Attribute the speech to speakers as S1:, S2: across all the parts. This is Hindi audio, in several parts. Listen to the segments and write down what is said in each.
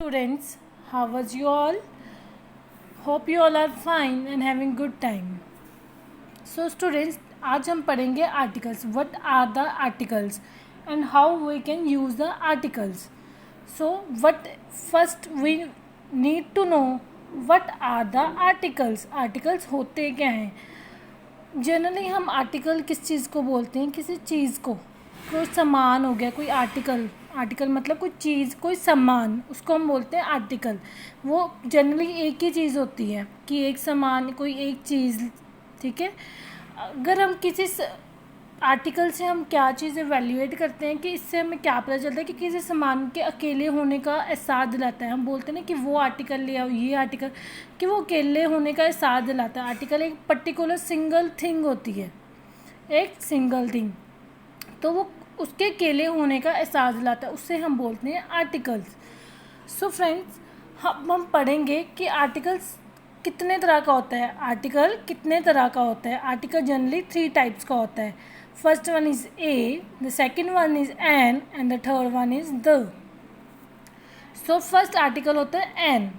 S1: Students, how was you all? Hope you all are fine and having good time. So students, आज हम पढ़ेंगे articles. What are the articles and how we can use the articles? So what first we need to know what are the articles. Articles होते क्या हैं? जनरली हम आर्टिकल किस चीज़ को बोलते हैं? किसी चीज़ को, कोई सामान हो गया, कोई आर्टिकल मतलब कोई चीज़, कोई सामान, उसको हम बोलते हैं आर्टिकल. वो जनरली एक ही चीज़ होती है कि एक सामान, कोई एक चीज़. ठीक है. अगर हम किसी आर्टिकल से हम क्या चीज़ एवेल्यूएट करते हैं कि इससे हमें क्या पता चलता है कि किसी सामान के अकेले होने का एहसास दिलाता है. हम बोलते हैं ना कि वो आर्टिकल ले आओ, ये आर्टिकल, कि वो अकेले होने का एहसास दिलाता है. आर्टिकल एक पर्टिकुलर सिंगल थिंग होती है, एक सिंगल थिंग, तो वो उसके अकेले होने का एहसास दिलाता है, उससे हम बोलते हैं आर्टिकल्स. सो फ्रेंड्स, हम पढ़ेंगे कि आर्टिकल्स कितने तरह का होता है. आर्टिकल कितने तरह का होता है. आर्टिकल जनरली 3 टाइप्स का होता है. First one is a, the second one is an and the third one is the. So first article होता है एन.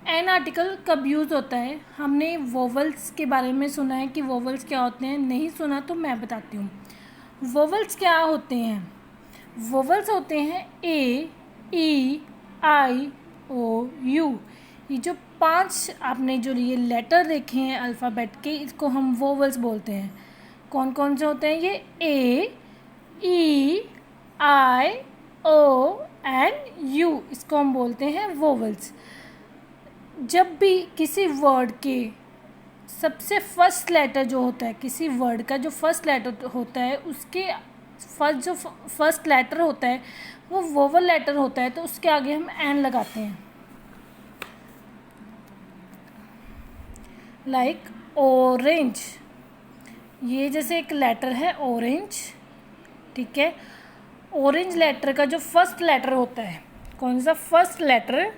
S1: एन आर्टिकल कब यूज़ होता है? हमने वोवल्स के बारे में सुना है कि वोवल्स क्या होते हैं. नहीं सुना तो मैं बताती हूँ. वोवल्स क्या होते हैं? वोवल्स होते हैं ए, ई, आई, ओ, यू. ये जो 5 आपने जो ये लेटर देखे हैं अल्फ़ाबेट के, इसको हम वोवल्स बोलते हैं. कौन कौन से होते हैं ये? ए, E, I, O and you, इसको हम बोलते हैं वोवल्स. जब भी किसी वर्ड के सबसे फर्स्ट लेटर जो होता है, किसी वर्ड का जो फर्स्ट लेटर होता है, उसके फर्स्ट लेटर होता है वो वोवल लेटर होता है, तो उसके आगे हम एन लगाते हैं. Like orange. ये जैसे एक लेटर है ऑरेंज. ठीक है. ऑरेंज लेटर का जो फर्स्ट लेटर होता है, कौन सा फर्स्ट लेटर?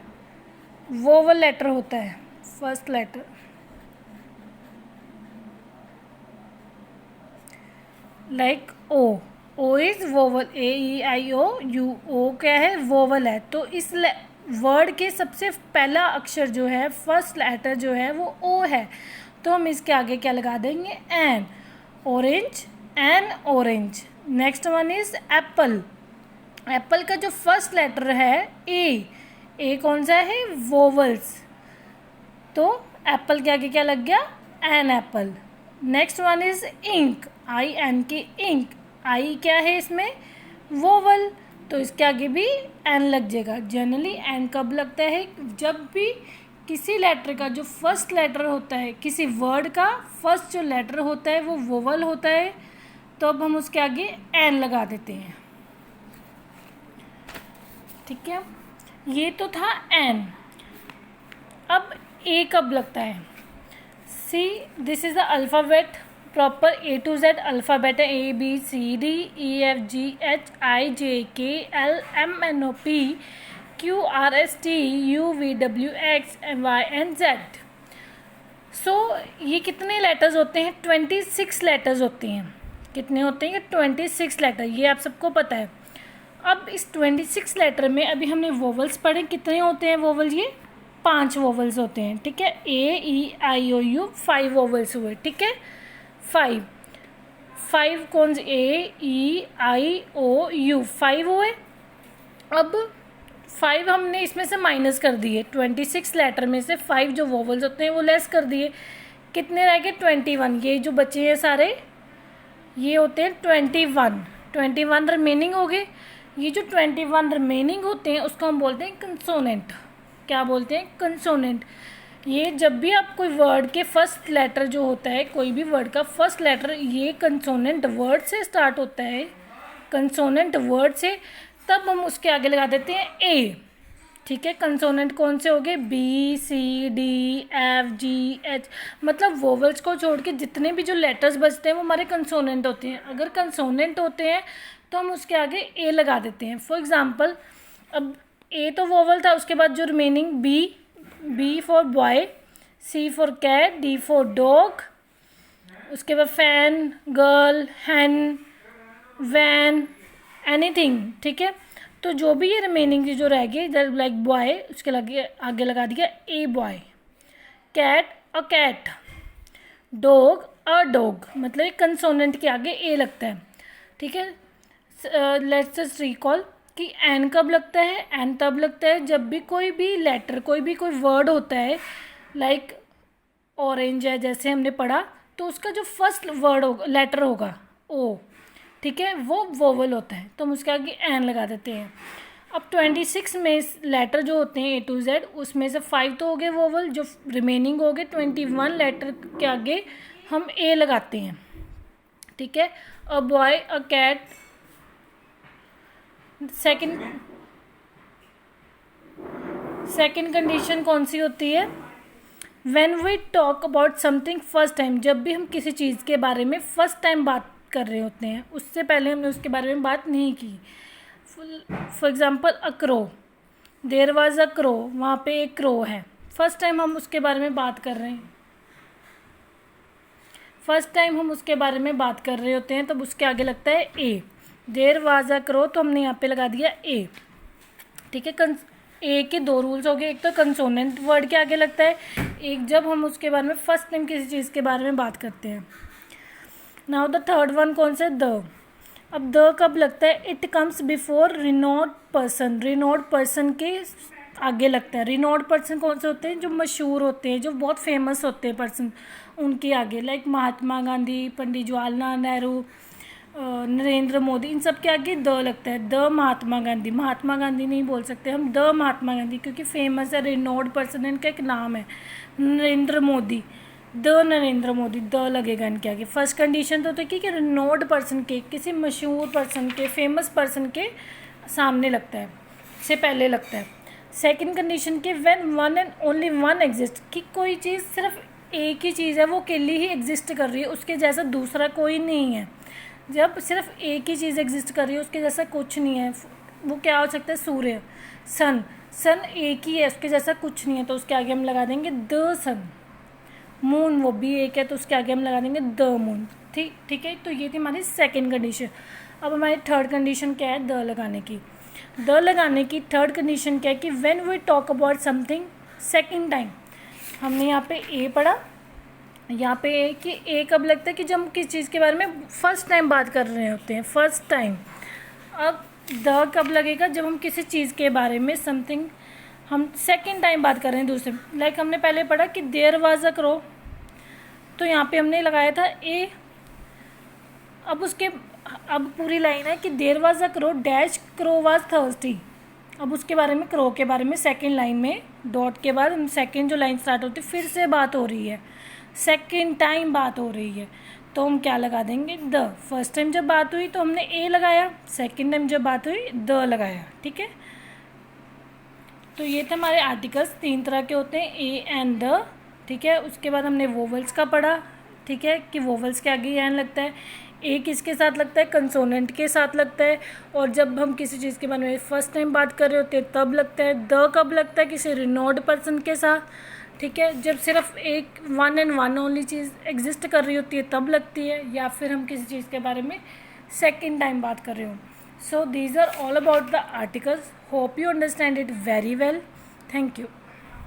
S1: वोवल लेटर होता है. First letter like O. O is vowel. A, E, I, O, U. O क्या है? वोवल है. तो इस वर्ड के सबसे पहला अक्षर जो है, फर्स्ट लेटर जो है, वो ओ है. तो हम इसके आगे क्या लगा देंगे? An. Orange, an orange. Next one is apple. Apple का जो फर्स्ट लेटर है ए. ए कौन सा है? वोवल्स. तो एप्पल के आगे क्या लग गया? An apple. Next one is ink. I N K ink. I क्या है इसमें? वोवल. तो इसके आगे भी एन लग जाएगा. जनरली एन कब लगता है? जब भी किसी लेटर का जो फर्स्ट लेटर होता है, किसी वर्ड का फर्स्ट जो लेटर होता है वो वोवल होता है, तो अब हम उसके आगे एन लगा देते हैं. ठीक है. ये तो था एन. अब ए कब लगता है? See, this is the alphabet, proper A to Z alphabet है. A B C D E F G H I J K L M N O P Q R S T U V W X Y N Z. So ये कितने लेटर्स होते हैं? 26 लेटर्स होते हैं. कितने होते हैं? ये 26 लेटर. ये आप सबको पता है. अब इस 26 लेटर में अभी हमने वोवल्स पढ़े. कितने होते हैं वोवल? ये 5 वोवल्स होते हैं. ठीक है. ए, E, I, O, you, 5 vowels हुए. ठीक है. 5 कौन से? ए, ई, आई, ओ, यू, 5 हुए. अब 5 हमने इसमें से माइनस कर दिए. 26 लेटर में से 5 जो वोवल्स होते हैं वो लेस कर दिए. कितने रह गए? 21. ये जो बचे हैं सारे, ये होते हैं 21 रिमेनिंग हो गए. ये जो 21 रिमेनिंग होते हैं उसको हम बोलते हैं कंसोनेंट. क्या बोलते हैं? कंसोनेंट. ये जब भी आप कोई वर्ड के फर्स्ट लेटर जो होता है, कोई भी वर्ड का फर्स्ट लेटर ये कंसोनेंट वर्ड से स्टार्ट होता है, कंसोनेंट वर्ड से, तब हम उसके आगे लगा देते हैं ए. ठीक है. कंसोनेंट कौन से हो गए? B, C, D, F, G, H. मतलब वोवल्स को छोड़ के जितने भी जो लेटर्स बचते हैं वो हमारे कंसोनेंट होते हैं. अगर कंसोनेंट होते हैं तो हम उसके आगे ए लगा देते हैं. फॉर एग्जांपल, अब ए तो वोवल था, उसके बाद जो remaining B for boy, C for cat, D for dog, उसके बाद fan, girl, hen, van, anything. ठीक है. तो जो भी ये रिमेनिंग जो रह गई, लाइक बॉय, उसके आगे लगा दिया a boy, cat a cat, dog a dog, मतलब एक कंसोनेंट के आगे ए लगता है, ठीक है। लेट्स जस्ट रिकॉल कि एन कब लगता है, एन तब लगता है जब भी कोई भी लेटर, कोई वर्ड होता है, लाइक ऑरेंज है जैसे हमने पढ़ा, तो उसका जो फर्स्ट वर्ड होगा, लेटर होगा ओ, ठीक है, वो वोवल होता है, तो हम उसके आगे एन लगा देते हैं। अब 26 में लेटर जो होते हैं ए टू जेड, उसमें से 5 तो हो गए वोवल, जो रिमेनिंग हो गए 21 लेटर के आगे हम ए लगाते हैं, ठीक है। A boy, a cat, second condition कौन सी होती है, when we talk about something first time, जब भी हम किसी चीज़ के बारे में फर्स्ट टाइम बात कर रहे होते हैं, उससे पहले हमने उसके बारे में बात नहीं की। For example a crow, there was a crow, वहाँ पे एक क्रो है, फर्स्ट टाइम हम उसके बारे में बात कर रहे हैं, फर्स्ट टाइम हम उसके बारे में बात कर रहे होते हैं, तब उसके आगे लगता है ए। देयर वाज अ क्रो, तो हमने यहाँ पे लगा दिया ए, ठीक है। ए के 2 रूल्स हो गए, एक तो कंसोनेंट वर्ड के आगे लगता है, एक जब हम उसके बारे में फर्स्ट टाइम किसी चीज़ के बारे में बात करते हैं। नाउ द थर्ड वन कौन सा है, द। अब द कब लगता है, it comes before renowned person, renowned person के आगे लगता है। रिनोड पर्सन कौन से होते हैं, जो मशहूर होते हैं, जो बहुत फेमस होते हैं पर्सन, उनके आगे, लाइक महात्मा गांधी, पंडित जवाहरलाल नेहरू, नरेंद्र मोदी, इन सब के आगे द लगता है। द महात्मा गांधी, महात्मा गांधी नहीं बोल सकते हम, द महात्मा गांधी, क्योंकि फेमस है, रिनोड पर्सन है, इनका एक नाम है। नरेंद्र मोदी, द नरेंद्र मोदी, द लगेगा इनके आगे। फर्स्ट कंडीशन तो होती है कि रिनोड पर्सन के, किसी मशहूर पर्सन के, फेमस पर्सन के सामने लगता है, से पहले लगता है। सेकंड कंडीशन के when one and only one exist, कि कोई चीज़ सिर्फ एक ही चीज़ है, वो अकेली ही एग्जिस्ट कर रही है, उसके जैसा दूसरा कोई नहीं है। जब सिर्फ एक ही चीज़ एग्जिस्ट कर रही है, उसके जैसा कुछ नहीं है, वो क्या हो सकता है, सूर्य, सन, सन एक ही है, उसके जैसा कुछ नहीं है, तो उसके आगे हम लगा देंगे द सन। मून, वो भी एक है, तो उसके आगे हम लगा देंगे द मून, ठीक है। तो ये थी हमारी सेकंड कंडीशन। अब हमारी थर्ड कंडीशन क्या है, द लगाने की। द लगाने की थर्ड कंडीशन क्या है कि when we talk about something second time, हमने यहाँ पे ए पढ़ा, यहाँ पे ए कि ए कब लगता है कि जब हम किस चीज़ के बारे में फर्स्ट टाइम बात कर रहे होते हैं, फर्स्ट टाइम। अब द कब लगेगा, जब हम किसी चीज़ के बारे में समथिंग हम सेकंड टाइम बात कर रहे हैं दूसरे, लाइक हमने पहले पढ़ा कि देयर वाज अ क्रो, तो यहाँ पे हमने लगाया था ए। अब पूरी लाइन है कि there was a crow dash crow was thirsty. अब उसके बारे में, क्रो के बारे में सेकंड लाइन में डॉट के बाद हम सेकंड जो लाइन स्टार्ट होती है, फिर से बात हो रही है, सेकंड टाइम बात हो रही है, तो हम क्या लगा देंगे, द। फर्स्ट टाइम जब बात हुई तो हमने ए लगाया, सेकंड टाइम जब बात हुई द लगाया, ठीक है। तो ये थे हमारे आर्टिकल्स, 3 तरह के होते हैं, ए एंड द, ठीक है। उसके बाद हमने वोवल्स का पढ़ा, ठीक है, कि वोवल्स के आगे एन लगता है, ए किसके साथ लगता है, कंसोनेंट के साथ लगता है, और जब हम किसी चीज़ के बारे में फर्स्ट टाइम बात कर रहे होते हैं तब लगता है। द कब लगता है, किसी रिनोड पर्सन के साथ, ठीक है, जब सिर्फ एक one and one only cheese exist कर रही होती है तब लगती है, या फिर हम किसी चीज़ के बारे में सेकंड टाइम बात कर रहे हो। So these are all about the articles, hope you understand it very well, thank you.